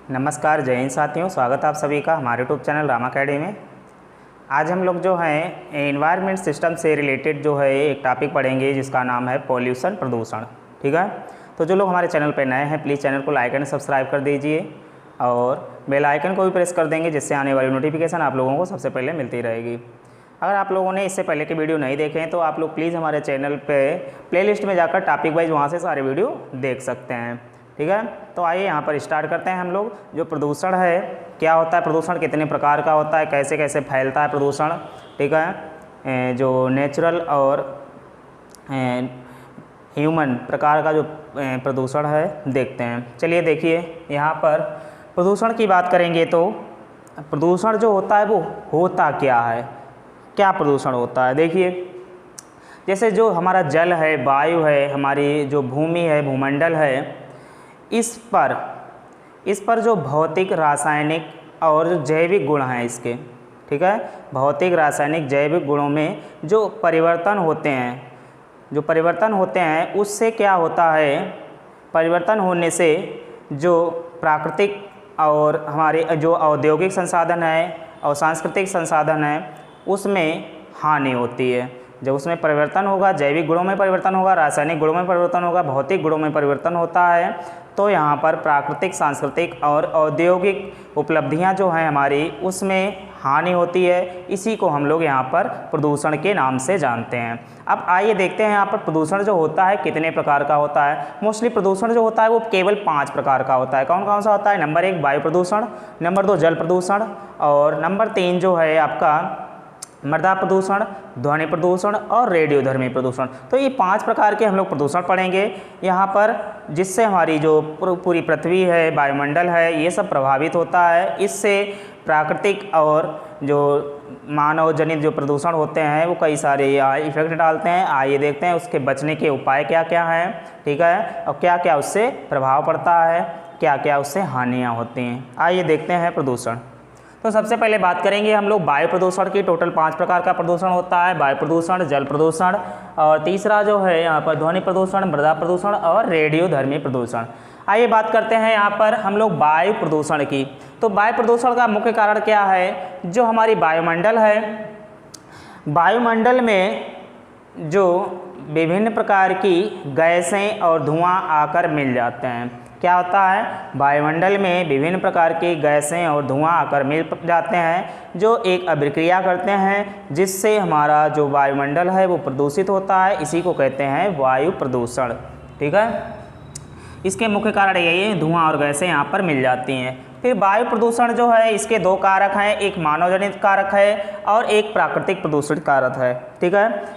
नमस्कार, जय हिंद साथियों। स्वागत है आप सभी का हमारे यूट्यूब चैनल रामा अकेडमी में। आज हम लोग जो हैं एनवायरनमेंट सिस्टम से रिलेटेड जो है एक टॉपिक पढ़ेंगे जिसका नाम है पॉल्यूशन, प्रदूषण। ठीक है, तो जो लोग हमारे चैनल पर नए हैं प्लीज़ चैनल को लाइक एंड सब्सक्राइब कर दीजिए और बेल आइकन को भी प्रेस कर देंगे, जिससे आने वाली नोटिफिकेशन आप लोगों को सबसे पहले मिलती रहेगी। अगर आप लोगों ने इससे पहले के वीडियो नहीं देखे हैं तो आप लोग प्लीज़ हमारे चैनल पे प्लेलिस्ट में जाकर टॉपिक वाइज वहाँ से सारे वीडियो देख सकते हैं। ठीक है, तो आइए यहाँ पर स्टार्ट करते हैं हम लोग। जो प्रदूषण है, क्या होता है प्रदूषण, कितने प्रकार का होता है, कैसे कैसे फैलता है प्रदूषण। ठीक है, जो नेचुरल और ह्यूमन प्रकार का जो प्रदूषण है देखते हैं। चलिए देखिए, यहाँ पर प्रदूषण की बात करेंगे तो प्रदूषण जो होता है वो होता क्या है, क्या प्रदूषण होता है। देखिए, जैसे जो हमारा जल है, वायु है, हमारी जो भूमि है, भूमंडल है, इस पर जो भौतिक, रासायनिक और जो जैविक गुण हैं इसके, ठीक है, भौतिक, रासायनिक, जैविक गुणों में जो परिवर्तन होते हैं उससे क्या होता है, परिवर्तन होने से जो प्राकृतिक और हमारे जो औद्योगिक संसाधन है और सांस्कृतिक संसाधन है उसमें हानि होती है। जब उसमें परिवर्तन होगा, जैविक गुणों में परिवर्तन होगा, रासायनिक गुणों में परिवर्तन होगा, भौतिक गुणों में परिवर्तन होता है, तो यहाँ पर प्राकृतिक, सांस्कृतिक और औद्योगिक उपलब्धियाँ जो हैं हमारी उसमें हानि होती है। इसी को हम लोग यहाँ पर प्रदूषण के नाम से जानते हैं। अब आइए देखते हैं यहाँ पर प्रदूषण जो होता है कितने प्रकार का होता है। मोस्टली प्रदूषण जो होता है वो केवल 5 प्रकार का होता है। कौन कौन सा होता है? नंबर 1 वायु प्रदूषण, नंबर 2 जल प्रदूषण और नंबर 3 जो है आपका मृदा प्रदूषण, ध्वनि प्रदूषण और रेडियोधर्मी प्रदूषण। तो ये 5 प्रकार के हम लोग प्रदूषण पढ़ेंगे यहाँ पर, जिससे हमारी जो पूरी पृथ्वी है, वायुमंडल है, ये सब प्रभावित होता है। इससे प्राकृतिक और जो मानव जनित जो प्रदूषण होते हैं वो कई सारे इफेक्ट डालते हैं। आइए देखते हैं उसके बचने के उपाय क्या क्या हैं। ठीक है, और क्या क्या उससे प्रभाव पड़ता है, क्या क्या उससे हानियाँ होती हैं। आइए देखते हैं प्रदूषण। तो सबसे पहले बात करेंगे हम लोग वायु प्रदूषण की। टोटल 5 प्रकार का प्रदूषण होता है, वायु प्रदूषण, जल प्रदूषण और तीसरा जो है यहाँ पर ध्वनि प्रदूषण, मृदा प्रदूषण और रेडियोधर्मी प्रदूषण। आइए बात करते हैं यहाँ पर हम लोग वायु प्रदूषण की। तो वायु प्रदूषण का मुख्य कारण क्या है? जो हमारी वायुमंडल है, वायुमंडल में जो विभिन्न प्रकार की गैसें और धुआं आकर मिल जाते हैं। क्या होता है? वायुमंडल में विभिन्न प्रकार की गैसें और धुआं आकर मिल जाते हैं जो एक अभिक्रिया करते हैं, जिससे हमारा जो वायुमंडल है वो प्रदूषित होता है। इसी को कहते हैं वायु प्रदूषण। ठीक है, इसके मुख्य कारण यही है, धुआं और गैसें यहाँ पर मिल जाती हैं। फिर वायु प्रदूषण जो है इसके 2 कारक हैं, एक मानवजनित कारक है और एक प्राकृतिक प्रदूषण कारक है। ठीक है,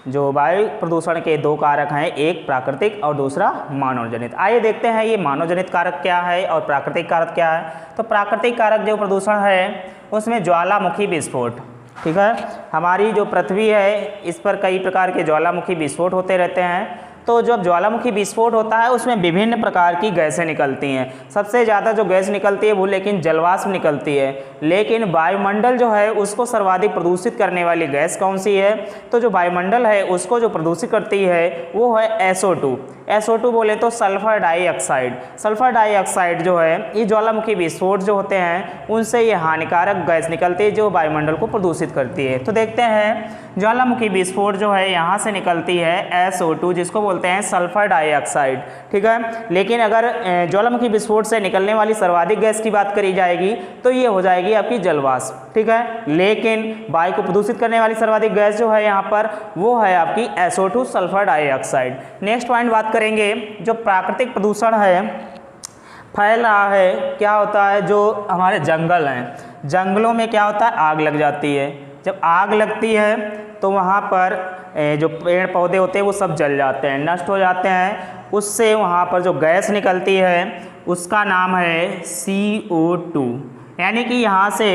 जो वायु प्रदूषण के 2 कारक हैं, एक प्राकृतिक और दूसरा मानवजनित। आइए देखते हैं ये मानवजनित कारक क्या है और प्राकृतिक कारक क्या है। तो प्राकृतिक कारक जो प्रदूषण है उसमें ज्वालामुखी विस्फोट। ठीक है, हमारी जो पृथ्वी है इस पर कई प्रकार के ज्वालामुखी विस्फोट होते रहते हैं। तो जब ज्वालामुखी विस्फोट होता है उसमें विभिन्न प्रकार की गैसें निकलती हैं। सबसे ज़्यादा जो गैस निकलती है वो लेकिन जलवाष्प निकलती है। लेकिन वायुमंडल जो है उसको सर्वाधिक प्रदूषित करने वाली गैस कौन सी है? तो जो वायुमंडल है उसको जो प्रदूषित करती है वो है SO2। SO2 बोले तो सल्फर डाइऑक्साइड। सल्फर डाइऑक्साइड जो है, ये ज्वालामुखी विस्फोट जो होते हैं उनसे ये हानिकारक गैस निकलती है जो वायुमंडल को प्रदूषित करती है। तो देखते हैं, ज्वालामुखी विस्फोट जो है यहाँ से निकलती है SO2, जिसको बोलते हैं सल्फर डाइऑक्साइड। ठीक है, लेकिन अगर ज्वालामुखी विस्फोट से निकलने वाली सर्वाधिक गैस की बात करी जाएगी तो ये हो जाएगी आपकी जलवाष्प। ठीक है, लेकिन वायु को प्रदूषित करने वाली सर्वाधिक गैस जो है यहाँ पर वो है आपकी SO2 sulphur dioxide. Next point बात करेंगे, जो प्राकृतिक प्रदूषण है फैल रहा है, क्या होता है? जो हमारे जंगल हैं, जंगलों में क्या होता है? आग लग जाती है। जब आग लगती है तो वहाँ पर जो पेड़ पौधे होते हैं वो सब जल जाते हैं, नष्ट हो जाते हैं। उससे वहाँ पर जो गैस निकलती है उसका नाम है CO2। यानी कि यहाँ से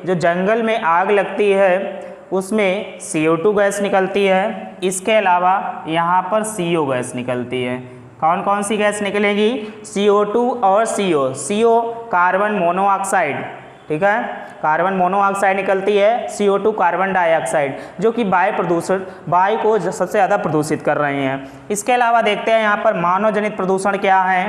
जो जंगल में आग लगती है उसमें CO2 गैस निकलती है। इसके अलावा यहाँ पर CO गैस निकलती है। कौन कौन सी गैस निकलेगी? CO2 और CO कार्बन मोनोऑक्साइड। ठीक है, कार्बन मोनोऑक्साइड निकलती है, CO2 कार्बन डाइऑक्साइड, जो कि वायु को सबसे ज़्यादा प्रदूषित कर रही हैं। इसके अलावा देखते हैं यहाँ पर मानव जनित प्रदूषण क्या है।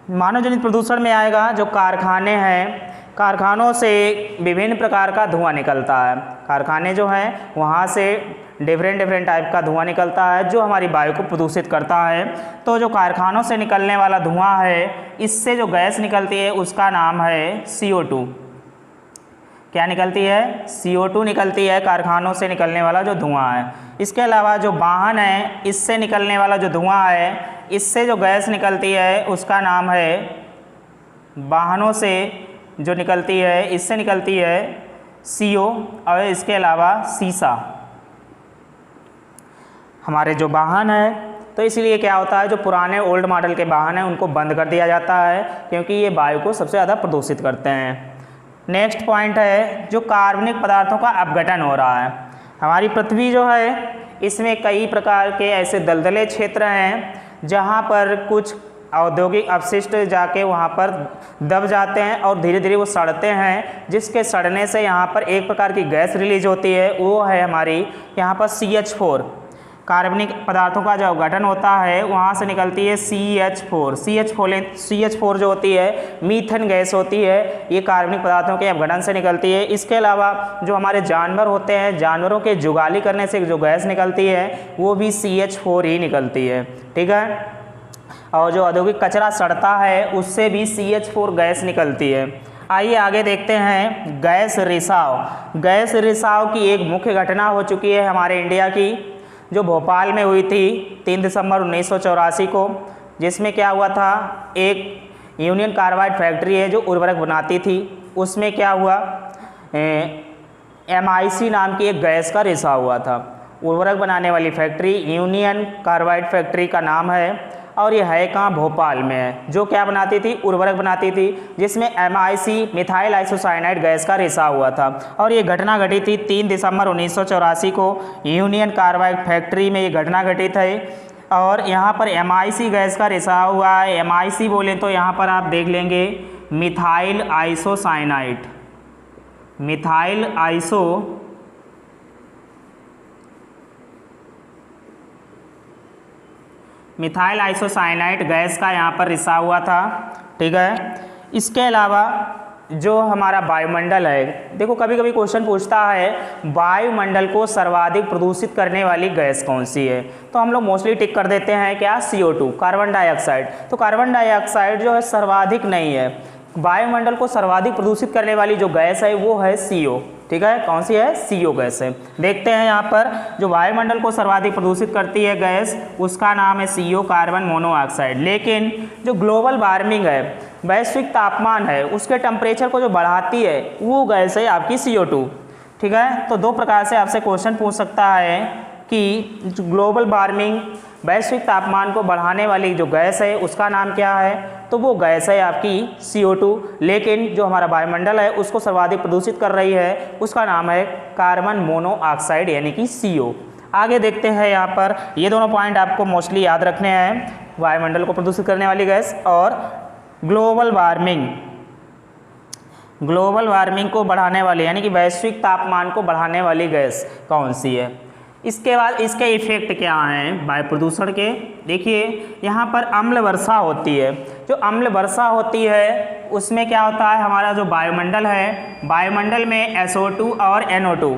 मानव जनित प्रदूषण में आएगा जो कारखाने हैं, कारखानों से विभिन्न प्रकार का धुआं निकलता है। कारखाने जो हैं वहाँ से डिफरेंट टाइप का धुआं निकलता है जो हमारी वायु को प्रदूषित करता है। तो जो कारखानों से निकलने वाला धुआं है, इससे जो गैस निकलती है उसका नाम है CO2। क्या निकलती है? CO2 निकलती है कारखानों से निकलने वाला जो धुआं है। इसके अलावा जो वाहन है, इससे निकलने वाला जो धुआं है, इससे जो गैस निकलती है उसका नाम है, वाहनों से जो निकलती है इससे निकलती है CO। और इसके अलावा सीसा। हमारे जो वाहन है, तो इसलिए क्या होता है, जो पुराने ओल्ड मॉडल के वाहन हैं उनको बंद कर दिया जाता है क्योंकि ये वायु को सबसे ज़्यादा प्रदूषित करते हैं। नेक्स्ट पॉइंट है जो कार्बनिक पदार्थों का अपघटन हो रहा है। हमारी पृथ्वी जो है इसमें कई प्रकार के ऐसे दलदले क्षेत्र हैं जहाँ पर कुछ औद्योगिक अपशिष्ट जाके वहाँ पर दब जाते हैं और धीरे धीरे वो सड़ते हैं, जिसके सड़ने से यहाँ पर एक प्रकार की गैस रिलीज होती है, वो है हमारी यहाँ पर CH4। कार्बनिक पदार्थों का जो गठन होता है वहाँ से निकलती है CH4 जो होती है मीथेन गैस होती है, ये कार्बनिक पदार्थों के अपघटन से निकलती है। इसके अलावा जो हमारे जानवर होते हैं, जानवरों के जुगाली करने से जो गैस निकलती है वो भी CH4 ही निकलती है, ठीक है। और जो औद्योगिक कचरा सड़ता है उससे भी CH4 गैस निकलती है। आइए आगे देखते हैं गैस रिसाव। गैस रिसाव की एक मुख्य घटना हो चुकी है हमारे इंडिया की, जो भोपाल में हुई थी 3 दिसंबर 1984 को, जिसमें क्या हुआ था, एक यूनियन कार्बाइड फैक्ट्री है जो उर्वरक बनाती थी, उसमें क्या हुआ, MIC नाम की एक गैस का रिसाव हुआ था। उर्वरक बनाने वाली फैक्ट्री यूनियन कार्बाइड फैक्ट्री का नाम है और ये है कहाँ, भोपाल में है। जो क्या बनाती थी, उर्वरक बनाती थी, जिसमें MIC मिथाइल आइसोसाइनाइड गैस का रिसाव हुआ था। और ये घटना घटी थी 3 दिसंबर 1984 को यूनियन कार्बाइड फैक्ट्री में ये घटना घटित है। और यहाँ पर MIC गैस का रिसाव हुआ है। MIC बोले तो यहाँ पर आप देख लेंगे methyl isocyanide, methyl isocyanide gas का यहाँ पर रिसाव हुआ था, ठीक है। इसके अलावा जो हमारा वायुमंडल है, देखो कभी कभी क्वेश्चन पूछता है वायुमंडल को सर्वाधिक प्रदूषित करने वाली गैस कौन सी है, तो हम लोग मोस्टली टिक कर देते हैं क्या, CO2, कार्बन डाइऑक्साइड। तो कार्बन डाइऑक्साइड जो है सर्वाधिक नहीं है, वायुमंडल को सर्वाधिक प्रदूषित करने वाली जो गैस है वो है CO, ठीक है। कौन सी है, CO गैस है। देखते हैं यहाँ पर जो वायुमंडल को सर्वाधिक प्रदूषित करती है गैस, उसका नाम है CO, कार्बन मोनोऑक्साइड। लेकिन जो ग्लोबल वार्मिंग है, वैश्विक तापमान है, उसके टेम्परेचर को जो बढ़ाती है वो गैस है आपकी CO2, ठीक है। तो दो प्रकार से आपसे क्वेश्चन पूछ सकता है कि ग्लोबल वार्मिंग, वैश्विक तापमान को बढ़ाने वाली जो गैस है उसका नाम क्या है, तो वो गैस है आपकी CO2। लेकिन जो हमारा वायुमंडल है उसको सर्वाधिक प्रदूषित कर रही है उसका नाम है कार्बन मोनोऑक्साइड यानी कि CO। आगे देखते हैं यहाँ पर, ये दोनों पॉइंट आपको मोस्टली याद रखने हैं, वायुमंडल को प्रदूषित करने वाली गैस और ग्लोबल वार्मिंग को बढ़ाने वाली यानी कि वैश्विक तापमान को बढ़ाने वाली गैस कौन सी है। इसके बाद इसके इफेक्ट क्या हैं वायु प्रदूषण के, देखिए यहाँ पर अम्ल वर्षा होती है। जो अम्ल वर्षा होती है उसमें क्या होता है, हमारा जो वायुमंडल है, वायुमंडल में SO2 और NO2,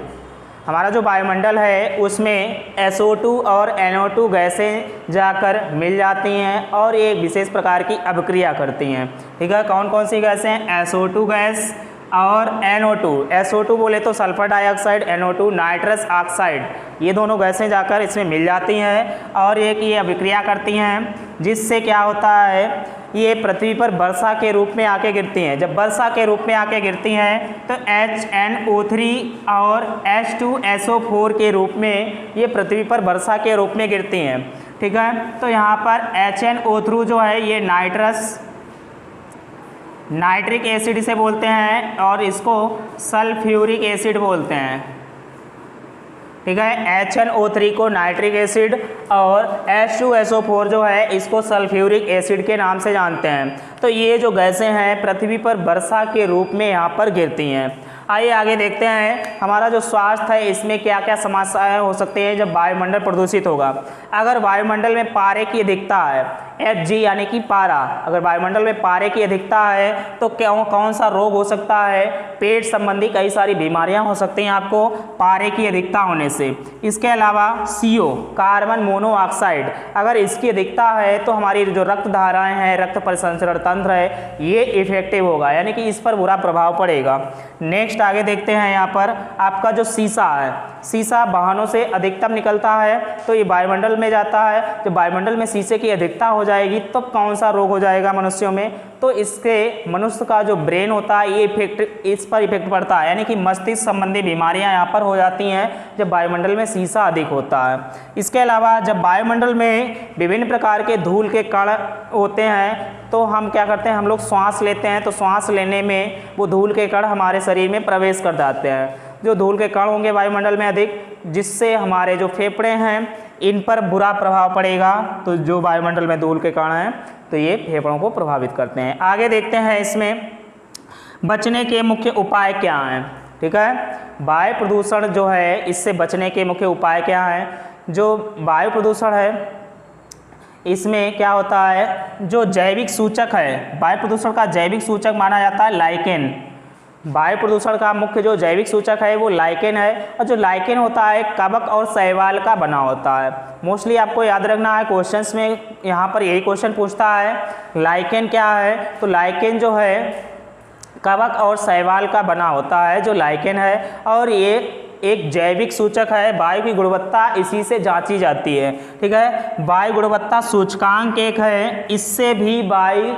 हमारा जो वायुमंडल है उसमें SO2 और NO2 गैसें जाकर मिल जाती हैं और ये विशेष प्रकार की अभिक्रिया करती हैं, ठीक है। कौन कौन सी गैसें, SO2 गैस और NO2। SO2 बोले तो sulphur dioxide, NO2 nitrous oxide, ये दोनों गैसें जाकर इसमें मिल जाती हैं और एक ये अभिक्रिया करती हैं, जिससे क्या होता है, ये पृथ्वी पर वर्षा के रूप में आके गिरती हैं। जब वर्षा के रूप में आके गिरती हैं तो HNO3 और H2SO4 के रूप में ये पृथ्वी पर वर्षा के रूप में गिरती हैं, ठीक है। तो यहाँ पर HNO3 जो है ये नाइट्रिक एसिड से बोलते हैं और इसको सल्फ्यूरिक एसिड बोलते हैं, ठीक है। HNO3 को नाइट्रिक एसिड और H2SO4 जो है इसको सल्फ्यूरिक एसिड के नाम से जानते हैं। तो ये जो गैसें हैं पृथ्वी पर वर्षा के रूप में यहाँ पर गिरती हैं। आइए आगे देखते हैं हमारा जो स्वास्थ्य है इसमें क्या क्या समस्याएं हो सकती हैं जब वायुमंडल प्रदूषित होगा। अगर वायुमंडल में पारे की अधिकता है Hg यानी कि पारा, अगर वायुमंडल में पारे की अधिकता है तो कौन सा रोग हो सकता है? पेट संबंधी कई सारी बीमारियां हो सकती हैं आपको पारे की अधिकता होने से। इसके अलावा CO कार्बन मोनोऑक्साइड, अगर इसकी अधिकता है तो हमारी जो रक्त धाराएं हैं, रक्त परिसंचरण तंत्र है, ये इफेक्टिव होगा, यानी कि इस पर बुरा प्रभाव पड़ेगा। नेक्स्ट आगे देखते हैं, यहाँ पर आपका जो सीसा है, सीसा वाहनों से अधिकतम निकलता है तो ये वायुमंडल में जाता है। जब वायुमंडल में शीशे की अधिकता हो जाएगी तो कौन सा रोग हो जाएगा मनुष्यों में? तो इसके मनुष्य का जो ब्रेन होता है ये इस पर इफेक्ट पड़ता है, यानी कि मस्तिष्क संबंधी बीमारियां यहाँ पर हो जाती हैं जब वायुमंडल में शीशा अधिक होता है। इसके अलावा जब वायुमंडल में विभिन्न प्रकार के धूल के कण होते हैं तो हम क्या करते हैं, हम लोग श्वास लेते हैं, तो श्वास लेने में वो धूल के कण हमारे शरीर में प्रवेश कर जाते हैं। जो धूल के कण होंगे वायुमंडल में अधिक, जिससे हमारे जो फेफड़े हैं इन पर बुरा प्रभाव पड़ेगा। तो जो वायुमंडल में धूल के कण हैं तो ये फेफड़ों को प्रभावित करते हैं। आगे देखते हैं इसमें बचने के मुख्य उपाय क्या हैं। ठीक है, वायु प्रदूषण जो है इससे बचने के मुख्य उपाय क्या हैं? जो वायु प्रदूषण है इसमें क्या होता है, जो जैविक सूचक है, वायु प्रदूषण का जैविक सूचक माना जाता है लाइकेन। वायु प्रदूषण का मुख्य जो जैविक सूचक है वो लाइकेन है, और जो लाइकेन होता है कवक और शैवाल का बना होता है। मोस्टली आपको याद रखना है, क्वेश्चंस में यहाँ पर यही क्वेश्चन पूछता है लाइकेन क्या है, तो लाइकेन जो है कवक और शैवाल का बना होता है जो लाइकेन है, और ये एक जैविक सूचक है। वायु की गुणवत्ता इसी से जांची जाती है। ठीक है, वायु गुणवत्ता सूचकांक एक है, इससे भी वायु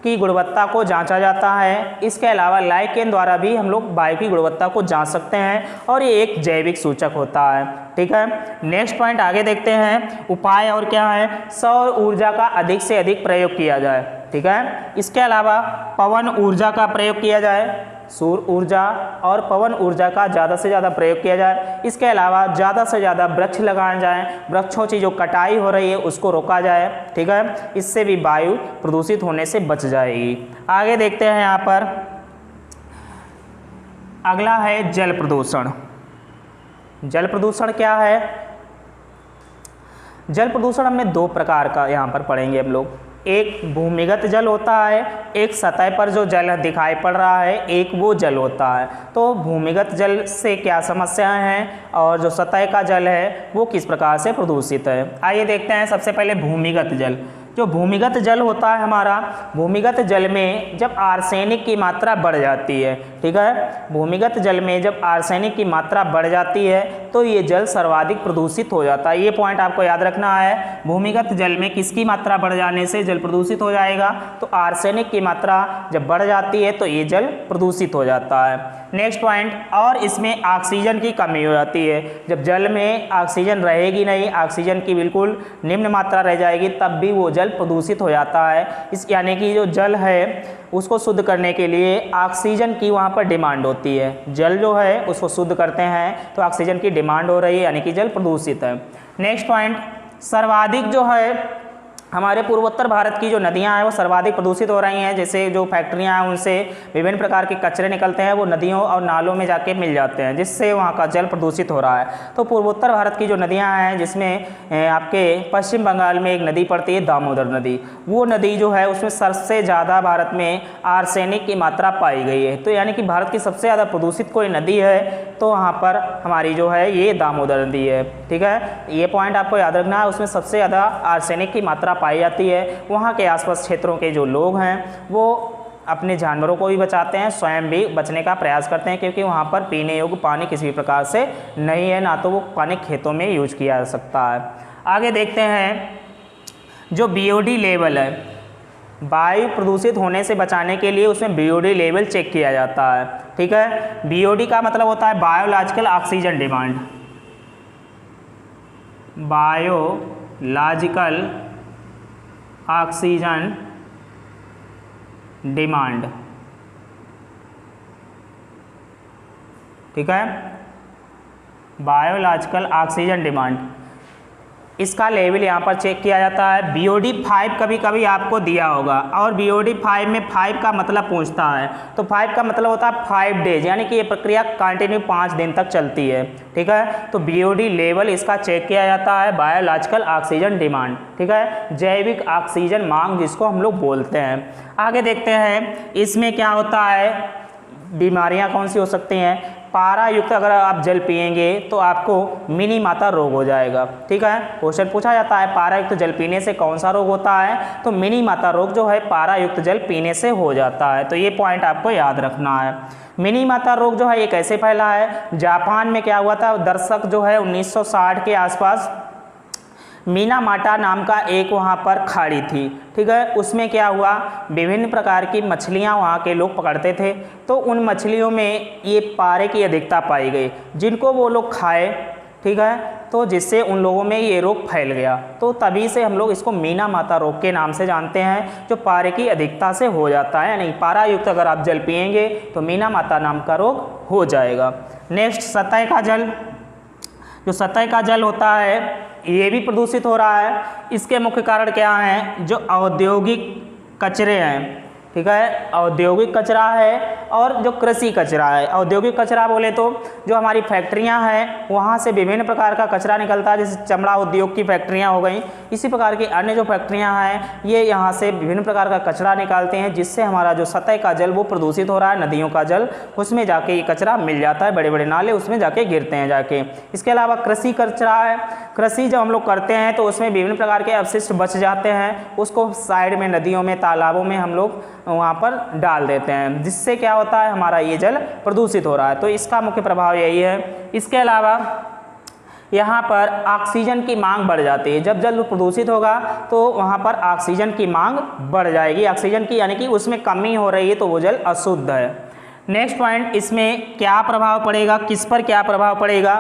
की गुणवत्ता को जांचा जाता है। इसके अलावा लाइकेन द्वारा भी हम लोग वायु की गुणवत्ता को जांच सकते हैं, और ये एक जैविक सूचक होता है। ठीक है, नेक्स्ट पॉइंट आगे देखते हैं, उपाय और क्या है? सौर ऊर्जा का अधिक से अधिक प्रयोग किया जाए। ठीक है, इसके अलावा पवन ऊर्जा का प्रयोग किया जाए, सौर ऊर्जा और पवन ऊर्जा का ज़्यादा से ज़्यादा प्रयोग किया जाए। इसके अलावा ज़्यादा से ज़्यादा वृक्ष लगाए जाएं, वृक्षों की जो कटाई हो रही है उसको रोका जाए। ठीक है, इससे भी वायु प्रदूषित होने से बच जाएगी। आगे देखते हैं, यहाँ पर अगला है जल प्रदूषण। जल प्रदूषण क्या है? जल प्रदूषण हमने दो प्रकार का यहाँ पर पढ़ेंगे हम लोग। एक भूमिगत जल होता है, एक सतह पर जो जल दिखाई पड़ रहा है, एक वो जल होता है। तो भूमिगत जल से क्या समस्याएं हैं और जो सतह का जल है वो किस प्रकार से प्रदूषित है। आइए देखते हैं। सबसे पहले भूमिगत जल। जो भूमिगत जल होता है हमारा, भूमिगत जल में जब आर्सेनिक की मात्रा बढ़ जाती है, ठीक है, भूमिगत जल में जब आर्सेनिक की मात्रा बढ़ जाती है तो ये जल सर्वाधिक प्रदूषित हो जाता है। ये पॉइंट आपको याद रखना है। भूमिगत जल में किसकी मात्रा बढ़ जाने से जल प्रदूषित हो जाएगा? तो आर्सेनिक की मात्रा जब बढ़ जाती है तो ये जल प्रदूषित हो जाता है। नेक्स्ट पॉइंट, और इसमें ऑक्सीजन की कमी हो जाती है। जब जल में ऑक्सीजन रहेगी नहीं, ऑक्सीजन की बिल्कुल निम्न मात्रा रह जाएगी, तब भी वो जल प्रदूषित हो जाता है। इस यानी कि जो जल है उसको शुद्ध करने के लिए ऑक्सीजन की वहाँ पर डिमांड होती है। जल जो है उसको शुद्ध करते हैं तो ऑक्सीजन की डिमांड हो रही है, यानी कि जल प्रदूषित है। नेक्स्ट पॉइंट, सर्वाधिक जो है हमारे पूर्वोत्तर भारत की जो नदियां हैं वो सर्वाधिक प्रदूषित हो रही हैं। जैसे जो फैक्ट्रियां हैं उनसे विभिन्न प्रकार के कचरे निकलते हैं, वो नदियों और नालों में जाके मिल जाते हैं, जिससे वहाँ का जल प्रदूषित हो रहा है। तो पूर्वोत्तर भारत की जो नदियां हैं, जिसमें आपके पश्चिम बंगाल में एक नदी पड़ती है दामोदर नदी, वो नदी जो है उसमें सबसे ज़्यादा भारत में आर्सेनिक की मात्रा पाई गई है। तो यानी कि भारत की सबसे ज़्यादा प्रदूषित कोई नदी है तो वहाँ पर हमारी जो है ये दामोदर नदी है। ठीक है, ये पॉइंट आपको याद रखना है। उसमें सबसे ज़्यादा आर्सेनिक की मात्रा पाई जाती है। वहाँ के आसपास क्षेत्रों के जो लोग हैं वो अपने जानवरों को भी बचाते हैं, स्वयं भी बचने का प्रयास करते हैं, क्योंकि वहाँ पर पीने योग्य पानी किसी भी प्रकार से नहीं है, ना तो वो पानी खेतों में यूज किया जा सकता है। आगे देखते हैं, जो BOD लेवल है, वायु प्रदूषित होने से बचाने के लिए उसमें BOD लेवल चेक किया जाता है। ठीक है, BOD का मतलब होता है biological oxygen demand. Biological oxygen demand. ठीक है, बायोलॉजिकल ऑक्सीजन डिमांड। इसका लेवल यहाँ पर चेक किया जाता है। BOD 5 कभी कभी आपको दिया होगा और BOD 5 में 5 का मतलब पूछता है, तो 5 का मतलब होता है 5 डेज, यानी कि ये प्रक्रिया कंटिन्यू 5 दिन तक चलती है। ठीक है, तो BOD लेवल इसका चेक किया जाता है। बायोलॉजिकल ऑक्सीजन डिमांड, ठीक है, जैविक ऑक्सीजन मांग जिसको हम लोग बोलते हैं। आगे देखते हैं इसमें क्या होता है, बीमारियां कौन सी हो सकती हैं। पारा युक्त अगर आप जल पिएंगे तो आपको मिनी माता रोग हो जाएगा। ठीक है, क्वेश्चन पूछा जाता है पारा युक्त जल पीने से कौन सा रोग होता है, तो मिनी माता रोग जो है पारा युक्त जल पीने से हो जाता है। तो ये पॉइंट आपको याद रखना है। मिनी माता रोग जो है ये कैसे फैला है, जापान में क्या हुआ था, दर्शक जो है 1960 के आसपास मीनामाटा नाम का एक वहाँ पर खाड़ी थी। ठीक है, उसमें क्या हुआ, विभिन्न प्रकार की मछलियाँ वहाँ के लोग पकड़ते थे, तो उन मछलियों में ये पारे की अधिकता पाई गई, जिनको वो लोग खाए। ठीक है, तो जिससे उन लोगों में ये रोग फैल गया, तो तभी से हम लोग इसको मीना माता रोग के नाम से जानते हैं, जो पारे की अधिकता से हो जाता है। यानी पारा युक्त अगर आप जल पिएंगे तो मीना माता नाम का रोग हो जाएगा। नेक्स्ट, सतह का जल। जो सतह का जल होता है ये भी प्रदूषित हो रहा है। इसके मुख्य कारण क्या हैं, जो औद्योगिक कचरे हैं। ठीक है, औद्योगिक कचरा है और जो कृषि कचरा है। औद्योगिक कचरा बोले तो जो हमारी फैक्ट्रियां हैं वहाँ से विभिन्न प्रकार का कचरा निकलता है, जैसे चमड़ा उद्योग की फैक्ट्रियां हो गई, इसी प्रकार की अन्य जो फैक्ट्रियां हैं ये यहाँ से विभिन्न प्रकार का कचरा निकालते हैं, जिससे हमारा जो सतह का जल वो प्रदूषित हो रहा है। नदियों का जल, उसमें जाके ये कचरा मिल जाता है, बड़े बड़े नाले उसमें जाके गिरते हैं जाके। इसके अलावा कृषि कचरा है। कृषि जब हम लोग करते हैं तो उसमें विभिन्न प्रकार के अवशिष्ट बच जाते हैं, उसको साइड में नदियों में तालाबों में हम लोग वहाँ पर डाल देते हैं, जिससे क्या होता है हमारा ये जल प्रदूषित हो रहा है। तो इसका मुख्य प्रभाव यही है। इसके अलावा यहाँ पर ऑक्सीजन की मांग बढ़ जाती है। जब जल प्रदूषित होगा तो वहाँ पर ऑक्सीजन की मांग बढ़ जाएगी, ऑक्सीजन की, यानी कि उसमें कमी हो रही है, तो वो जल अशुद्ध है। नेक्स्ट पॉइंट, इसमें क्या प्रभाव पड़ेगा, किस पर क्या प्रभाव पड़ेगा,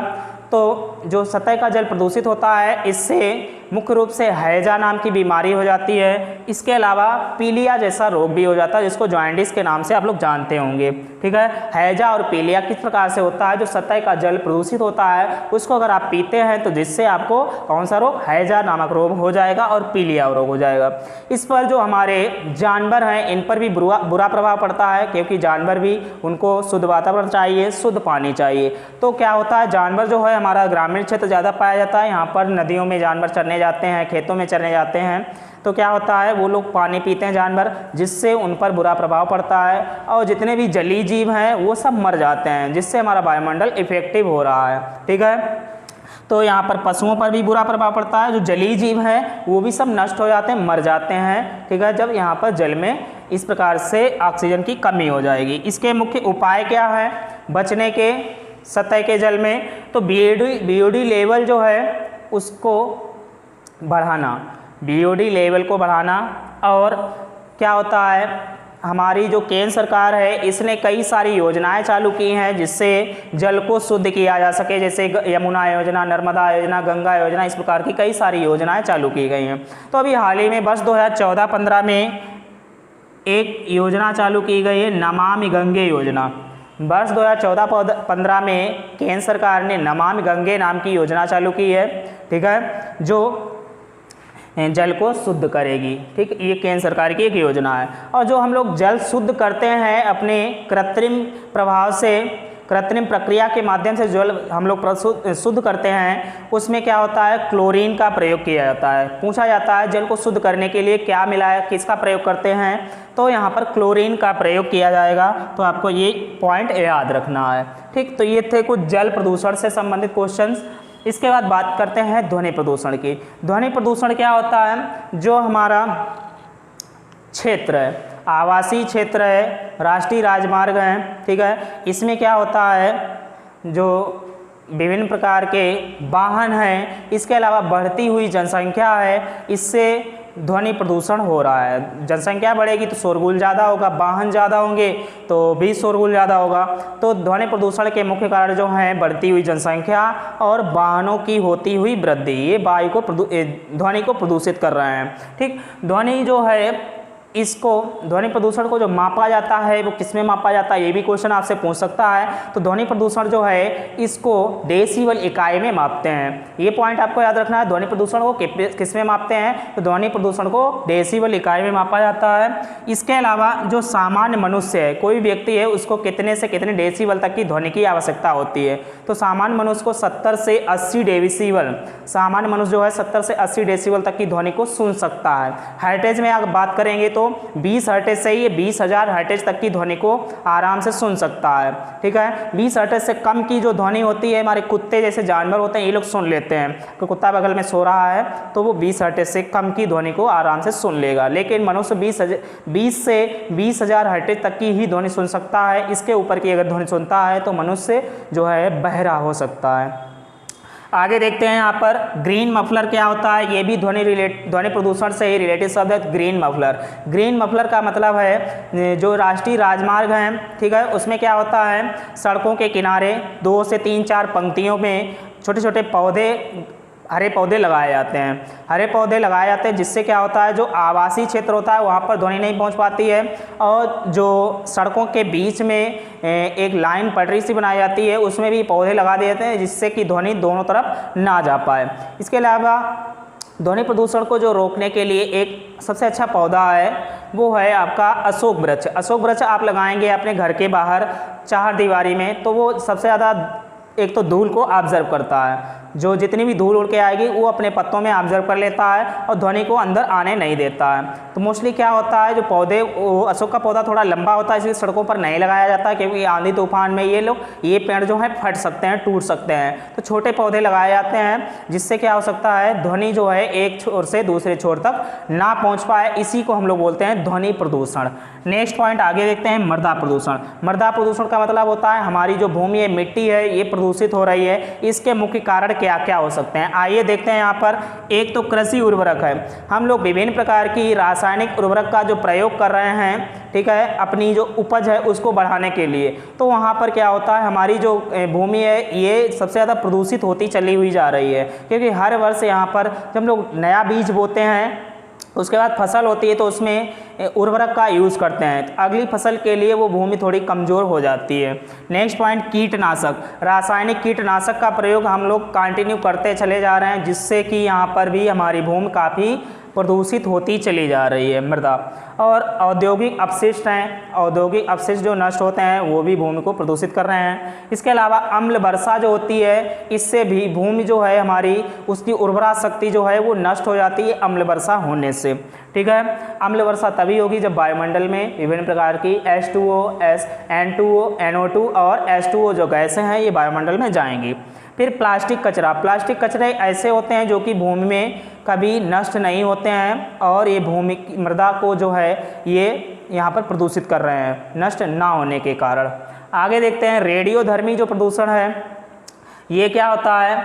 तो जो सतह का जल प्रदूषित होता है इससे मुख्य रूप से हैजा नाम की बीमारी हो जाती है। इसके अलावा पीलिया जैसा रोग भी हो जाता है, जिसको जॉन्डिस के नाम से आप लोग जानते होंगे। ठीक है, हैजा और पीलिया किस प्रकार से होता है, जो सतह का जल प्रदूषित होता है उसको अगर आप पीते हैं तो जिससे आपको कौन सा रोग, हैजा नामक रोग हो जाएगा और पीलिया रोग हो जाएगा। इस पर जो हमारे जानवर हैं इन पर भी बुरा प्रभाव पड़ता है, क्योंकि जानवर भी, उनको शुद्ध वातावरण चाहिए, शुद्ध पानी चाहिए। तो क्या होता है, जानवर जो है हमारा ग्रामीण क्षेत्र ज़्यादा पाया जाता है, यहाँ पर नदियों में जानवर चरने जाते हैं, खेतों में चरने जाते हैं, तो क्या होता है वो लोग पानी पीते हैं जानवर, जिससे उन पर बुरा प्रभाव पड़ता है और जितने भी जलीय जीव हैं वो सब मर जाते हैं, जिससे हमारा वायुमंडल इफेक्टिव हो रहा है। ठीक है, तो यहाँ पर पशुओं पर भी बुरा प्रभाव पड़ता है, जो जलीय जीव हैं वो भी सब नष्ट हो जाते हैं, मर जाते हैं। ठीक है, जब यहाँ पर जल में इस प्रकार से ऑक्सीजन की कमी हो जाएगी। इसके मुख्य उपाय क्या है बचने के सतह के जल में, तो BOD लेवल जो है उसको बढ़ाना, BOD लेवल को बढ़ाना। और क्या होता है, हमारी जो केंद्र सरकार है इसने कई सारी योजनाएं चालू की हैं जिससे जल को शुद्ध किया जा सके, जैसे यमुना योजना, नर्मदा योजना, गंगा योजना, इस प्रकार की कई सारी योजनाएं चालू की गई हैं। तो अभी हाल ही में वर्ष 2014-15 में एक योजना चालू की गई है, नमामि गंगे योजना। वर्ष 2014-15 में केंद्र सरकार ने नमामि गंगे नाम की योजना चालू की है। ठीक है, जो जल को शुद्ध करेगी। ठीक, ये केंद्र सरकार की एक योजना है। और जो हम लोग जल शुद्ध करते हैं अपने कृत्रिम प्रभाव से, कृत्रिम प्रक्रिया के माध्यम से जल हम लोग शुद्ध करते हैं, उसमें क्या होता है, क्लोरीन का प्रयोग किया जाता है। पूछा जाता है जल को शुद्ध करने के लिए क्या मिलाया, किसका प्रयोग करते हैं, तो यहाँ पर क्लोरीन का प्रयोग किया जाएगा। तो आपको ये पॉइंट याद रखना है। ठीक, तो ये थे कुछ जल प्रदूषण से संबंधित क्वेश्चंस। इसके बाद बात करते हैं ध्वनि प्रदूषण की। ध्वनि प्रदूषण क्या होता है, जो हमारा क्षेत्र है, आवासीय क्षेत्र है, राष्ट्रीय राजमार्ग हैं, ठीक है, इसमें क्या होता है, जो विभिन्न प्रकार के वाहन हैं, इसके अलावा बढ़ती हुई जनसंख्या है, इससे ध्वनि प्रदूषण हो रहा है। जनसंख्या बढ़ेगी तो शोरगुल ज़्यादा होगा, वाहन ज़्यादा होंगे तो भी शोरगुल ज़्यादा होगा। तो ध्वनि प्रदूषण के मुख्य कारण जो हैं बढ़ती हुई जनसंख्या और वाहनों की होती हुई वृद्धि, ये वायु को ध्वनि को प्रदूषित कर रहे हैं। ठीक, ध्वनि जो है इसको ध्वनि प्रदूषण को जो मापा जाता है वो किस में मापा जाता है, ये भी क्वेश्चन आपसे पूछ सकता है। तो ध्वनि प्रदूषण जो है इसको डेसिबल इकाई में मापते हैं। ये पॉइंट आपको याद रखना है, ध्वनि प्रदूषण को किस में मापते हैं, तो ध्वनि प्रदूषण को डेसिबल इकाई में मापा जाता है। इसके अलावा जो सामान्य मनुष्य है, कोई व्यक्ति है, उसको कितने से कितने डेसिबल तक की ध्वनि की आवश्यकता होती है। तो सामान्य मनुष्य को 70 से 80 डेसिबल, सामान्य मनुष्य जो है 70 से 80 डेसिबल तक की ध्वनि को सुन सकता है। हर्टेज में अगर बात करेंगे तो 20 हर्टेज से ये 20,000 हर्टेज तक की ध्वनि को आराम से सुन सकता है। ठीक है, 20 हर्टेज से कम की जो ध्वनि होती है, हमारे कुत्ते जैसे जानवर होते हैं ये लोग सुन लेते हैं, तो कुत्ता बगल में सो रहा है तो वो 20 हर्टेज से कम की ध्वनि को आराम से सुन लेगा। लेकिन मनुष्य 20 से 20,000 हर्टेज तक की ही ध्वनि सुन सकता है। इसके ऊपर की अगर ध्वनि सुनता है तो मनुष्य जो है बहरा हो सकता है। आगे देखते हैं यहाँ पर ग्रीन मफलर क्या होता है। ये भी ध्वनि प्रदूषण से ही रिलेटेड शब्द है, ग्रीन मफलर। ग्रीन मफलर का मतलब है जो राष्ट्रीय राजमार्ग हैं, ठीक है, उसमें क्या होता है, सड़कों के किनारे 2 से 3-4 पंक्तियों में छोटे छोटे पौधे, हरे पौधे लगाए जाते हैं। हरे पौधे लगाए जाते हैं जिससे क्या होता है, जो आवासीय क्षेत्र होता है वहाँ पर ध्वनि नहीं पहुँच पाती है, और जो सड़कों के बीच में एक लाइन पटरी सी बनाई जाती है उसमें भी पौधे लगा दिए जाते हैं जिससे कि ध्वनि दोनों तरफ ना जा पाए। इसके अलावा ध्वनि प्रदूषण को जो रोकने के लिए एक सबसे अच्छा पौधा है वो है आपका अशोक वृक्ष। अशोक वृक्ष आप लगाएंगे अपने घर के बाहर चारदीवारी में तो वो सबसे ज़्यादा एक तो धूल को ऑब्जर्व करता है, जो जितनी भी धूल उड़ के आएगी वो अपने पत्तों में ऑब्जर्व कर लेता है और ध्वनि को अंदर आने नहीं देता है। तो मोस्टली क्या होता है, जो पौधे, अशोक का पौधा थोड़ा लंबा होता है इसलिए सड़कों पर नहीं लगाया जाता है, क्योंकि आंधी तूफान में ये पेड़ जो है फट सकते हैं, टूट सकते हैं। तो छोटे पौधे लगाए जाते हैं जिससे क्या हो सकता है, ध्वनि जो है एक छोर से दूसरे छोर तक ना पहुँच पाए। इसी को हम लोग बोलते हैं ध्वनि प्रदूषण। नेक्स्ट पॉइंट आगे देखते हैं, मृदा प्रदूषण। मृदा प्रदूषण का मतलब होता है हमारी जो भूमि है, मिट्टी है, ये प्रदूषित हो रही है। इसके मुख्य कारण क्या क्या हो सकते हैं, आइए देखते हैं। यहाँ पर एक तो कृषि उर्वरक है। हम लोग विभिन्न प्रकार की रासायनिक उर्वरक का जो प्रयोग कर रहे हैं, ठीक है, अपनी जो उपज है उसको बढ़ाने के लिए। तो वहाँ पर क्या होता है, हमारी जो भूमि है ये सबसे ज़्यादा प्रदूषित होती चली हुई जा रही है, क्योंकि हर वर्ष यहाँ पर जब हम लोग नया बीज बोते हैं उसके बाद फसल होती है तो उसमें उर्वरक का यूज़ करते हैं, तो अगली फसल के लिए वो भूमि थोड़ी कमज़ोर हो जाती है। नेक्स्ट पॉइंट, कीटनाशक। रासायनिक कीटनाशक का प्रयोग हम लोग कंटिन्यू करते चले जा रहे हैं जिससे कि यहाँ पर भी हमारी भूमि काफ़ी प्रदूषित होती चली जा रही है, मृदा। और औद्योगिक अपशिष्ट हैं, औद्योगिक अपशिष्ट जो नष्ट होते हैं वो भी भूमि को प्रदूषित कर रहे हैं। इसके अलावा अम्ल वर्षा जो होती है इससे भी भूमि जो है हमारी, उसकी उर्वरा शक्ति जो है वो नष्ट हो जाती है अम्ल वर्षा होने से। ठीक है, अम्ल वर्षा तभी होगी जब वायुमंडल में विभिन्न प्रकार की H2O, N2O, NO2 और H2O जो गैसें हैं ये वायुमंडल में जाएंगी। फिर प्लास्टिक कचरा। प्लास्टिक कचरे ऐसे होते हैं जो कि भूमि में कभी नष्ट नहीं होते हैं और ये भूमि मृदा को जो है ये यहाँ पर प्रदूषित कर रहे हैं नष्ट ना होने के कारण। आगे देखते हैं रेडियोधर्मी जो प्रदूषण है, ये क्या होता है,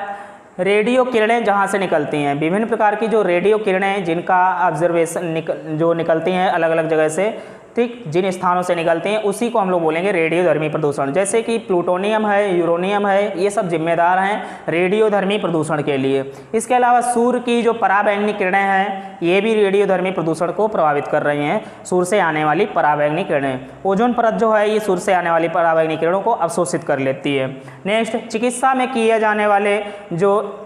रेडियो किरणें जहाँ से निकलती हैं, विभिन्न प्रकार की जो रेडियो किरणें जिनका ऑब्जर्वेशन जो निकलती हैं अलग अलग जगह से, ठीक, जिन स्थानों से निकलते हैं उसी को हम लोग बोलेंगे रेडियोधर्मी प्रदूषण। जैसे कि प्लूटोनियम है, यूरेनियम है, ये सब जिम्मेदार हैं रेडियोधर्मी प्रदूषण के लिए। इसके अलावा सूर्य की जो पराबैंगनी किरणें हैं ये भी रेडियोधर्मी प्रदूषण को प्रभावित कर रही हैं, सूर्य से आने वाली पराबैंगनी किरणें। ओजोन परत जो है ये सूर्य से आने वाली पराबैंगनी किरणों को अवशोषित कर लेती है। नेक्स्ट, चिकित्सा में किए जाने वाले जो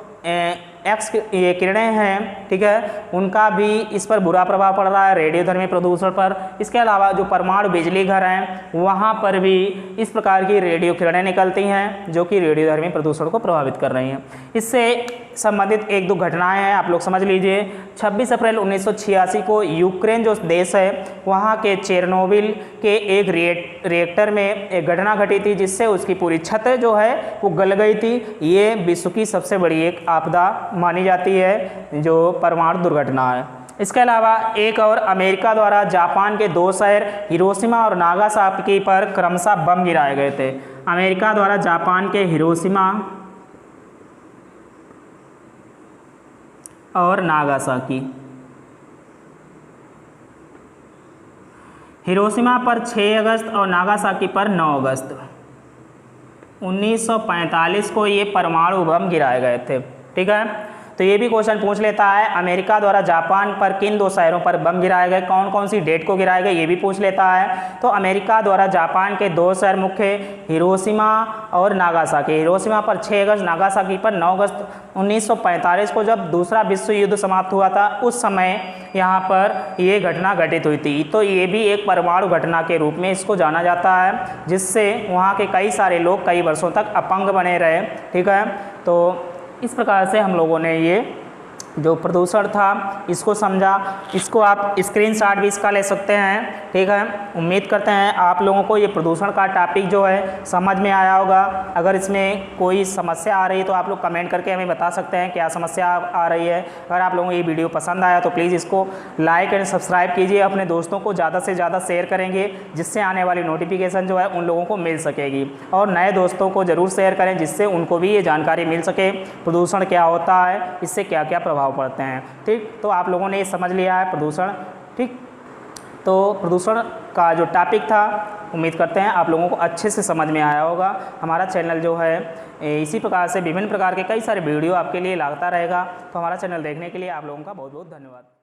एक्स ये किरणें हैं, ठीक है, उनका भी इस पर बुरा प्रभाव पड़ रहा है रेडियोधर्मी प्रदूषण पर। इसके अलावा जो परमाणु बिजली घर हैं वहाँ पर भी इस प्रकार की रेडियो किरणें निकलती हैं जो कि रेडियोधर्मी प्रदूषण को प्रभावित कर रही हैं। इससे संबंधित एक दो घटनाएं हैं, आप लोग समझ लीजिए। 26 अप्रैल 1986 को यूक्रेन जो देश है वहाँ के चेरनोबिल के एक रिएक्टर में एक घटना घटी थी जिससे उसकी पूरी छत जो है वो गल गई थी। ये विश्व की सबसे बड़ी एक आपदा मानी जाती है जो परमाणु दुर्घटना है। इसके अलावा एक और, अमेरिका द्वारा जापान के 2 शहर हिरोशिमा और नागासाकी पर क्रमशः बम गिराए गए थे। अमेरिका द्वारा जापान के हिरोशिमा और नागासाकी, हिरोशिमा पर 6 अगस्त और नागासाकी पर 9 अगस्त 1945 को ये परमाणु बम गिराए गए थे। ठीक है, तो ये भी क्वेश्चन पूछ लेता है, अमेरिका द्वारा जापान पर किन 2 शहरों पर बम गिराए गए, कौन कौन सी डेट को गिराए गए, ये भी पूछ लेता है। तो अमेरिका द्वारा जापान के 2 शहर मुख्य हिरोशिमा और नागासाकी। हिरोशिमा पर 6 अगस्त, नागासाकी पर 9 अगस्त 1945 को जब दूसरा विश्व युद्ध समाप्त हुआ था, उस समय यहाँ पर ये घटना घटित हुई थी। तो ये भी एक परमाणु घटना के रूप में इसको जाना जाता है, जिससे वहाँ के कई सारे लोग कई वर्षों तक अपंग बने रहे। ठीक है, तो इस प्रकार से हम लोगों ने ये जो प्रदूषण था इसको समझा। इसको आप स्क्रीनशॉट भी इसका ले सकते हैं। ठीक है, उम्मीद करते हैं आप लोगों को ये प्रदूषण का टॉपिक जो है समझ में आया होगा। अगर इसमें कोई समस्या आ रही है तो आप लोग कमेंट करके हमें बता सकते हैं क्या समस्या आ रही है। अगर आप लोगों को ये वीडियो पसंद आया तो प्लीज़ इसको लाइक एंड सब्सक्राइब कीजिए, अपने दोस्तों को ज़्यादा से ज़्यादा शेयर करेंगे, जिससे आने वाली नोटिफिकेशन जो है उन लोगों को मिल सकेगी। और नए दोस्तों को ज़रूर शेयर करें, जिससे उनको भी ये जानकारी मिल सके प्रदूषण क्या होता है, इससे क्या क्या प्रभाव पड़ते हैं। ठीक, तो आप लोगों ने ये समझ लिया है प्रदूषण। ठीक, तो प्रदूषण का जो टॉपिक था उम्मीद करते हैं आप लोगों को अच्छे से समझ में आया होगा। हमारा चैनल जो है इसी प्रकार से विभिन्न प्रकार के कई सारे वीडियो आपके लिए लाता रहेगा। तो हमारा चैनल देखने के लिए आप लोगों का बहुत बहुत धन्यवाद।